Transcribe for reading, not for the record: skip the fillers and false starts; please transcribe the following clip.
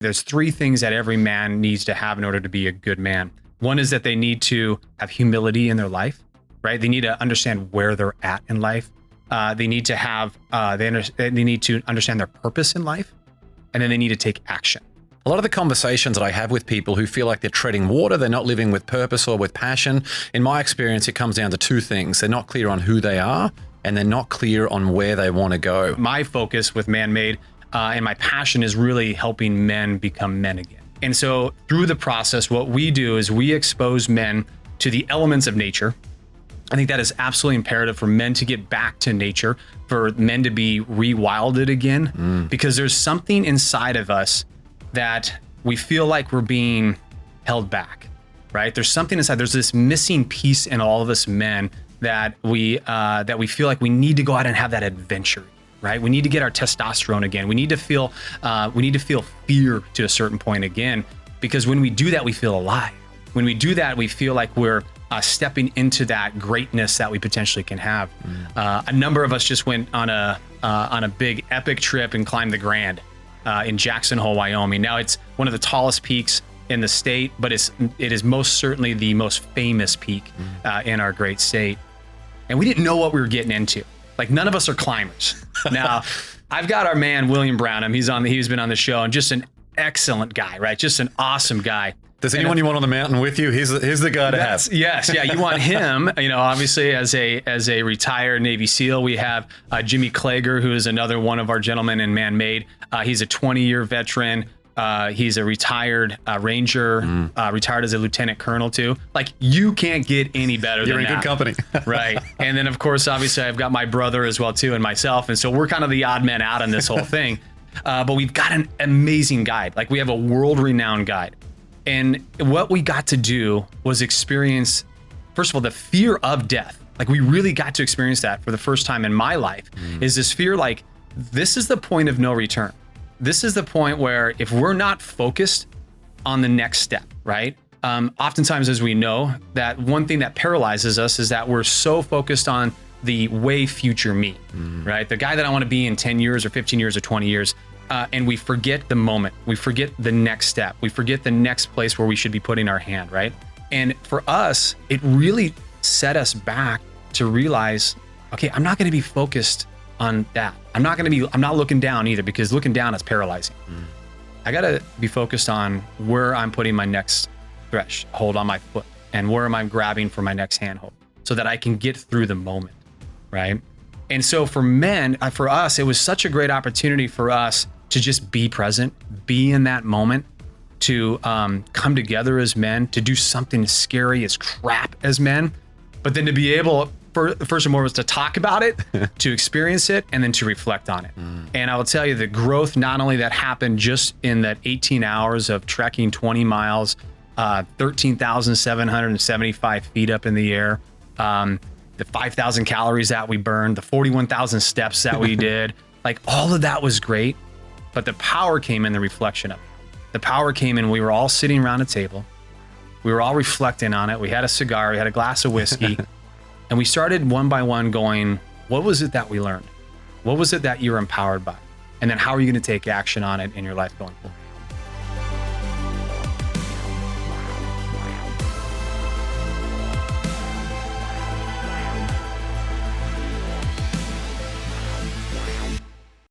There's three things that every man needs to have in order to be a good man. One is that they need to have humility in their life, right? They need to understand where they're at in life. They need to have, they need to understand their purpose in life, and then they need to take action. A lot of the conversations that I have with people who feel like they're treading water, they're not living with purpose or with passion, in my experience, it comes down to two things. They're not clear on who they are, and they're not clear on where they want to go. My focus with Man-Made and my passion is really helping men become men again. And so through the process, what we do is we expose men to the elements of nature. I think that is absolutely imperative for men to get back to nature, for men to be rewilded again, because there's something inside of us that we feel like we're being held back, right? There's something inside, there's this missing piece in all of us men that we feel like we need to go out and have that adventure, right? We need to get our testosterone again. We need to feel fear to a certain point again, because when we do that, we feel alive. When we do that, we feel like we're stepping into that greatness that we potentially can have. A number of us just went on a big epic trip and climbed the Grand in Jackson Hole, Wyoming. Now it's one of the tallest peaks in the state, but it is most certainly the most famous peak in our great state. And we didn't know what we were getting into. Like, none of us are climbers. Now, I've got our man, William Brownham. He's been on the show, and just an excellent guy, right? Just an awesome guy. Does anyone you want on the mountain with you? Here's the guy to have. Yes, yeah. You want him. Obviously, as a retired Navy SEAL, we have Jimmy Klager, who is another one of our gentlemen in Man-Made. He's a 20-year veteran. He's a retired Ranger, retired as a lieutenant colonel too. Like, you can't get any better than that. You're in good company. Right. And then, of course, obviously, I've got my brother as well too, and myself. And so we're kind of the odd men out in this whole thing. But we've got an amazing guide. Like, we have a world-renowned guide. And what we got to do was experience, first of all, the fear of death. Like, we really got to experience that for the first time in my life, is this fear, like, this is the point of no return. This is the point where if we're not focused on the next step, right? Oftentimes, as we know, that one thing that paralyzes us is that we're so focused on the way future me, right? The guy that I want to be in 10 years or 15 years or 20 years. And we forget the moment. We forget the next step. We forget the next place where we should be putting our hand, right? And for us, it really set us back to realize, okay, I'm not going to be focused on that. I'm not looking down either, because looking down is paralyzing. I got to be focused on where I'm putting my next threshold on my foot, and where am I grabbing for my next handhold, so that I can get through the moment, right? And so for men, for us, it was such a great opportunity for us to just be present, be in that moment, to come together as men, to do something as scary as crap as men, but then to be able, first and foremost, to talk about it, to experience it, and then to reflect on it. And I will tell you, the growth, not only that happened just in that 18 hours of trekking 20 miles, 13,775 feet up in the air, the 5,000 calories that we burned, the 41,000 steps that we did, like, all of that was great. But the power came in the reflection of it. The power came in, we were all sitting around a table. We were all reflecting on it. We had a cigar, we had a glass of whiskey, and we started one by one going, what was it that we learned? What was it that you were empowered by? And then how are you going to take action on it in your life going forward?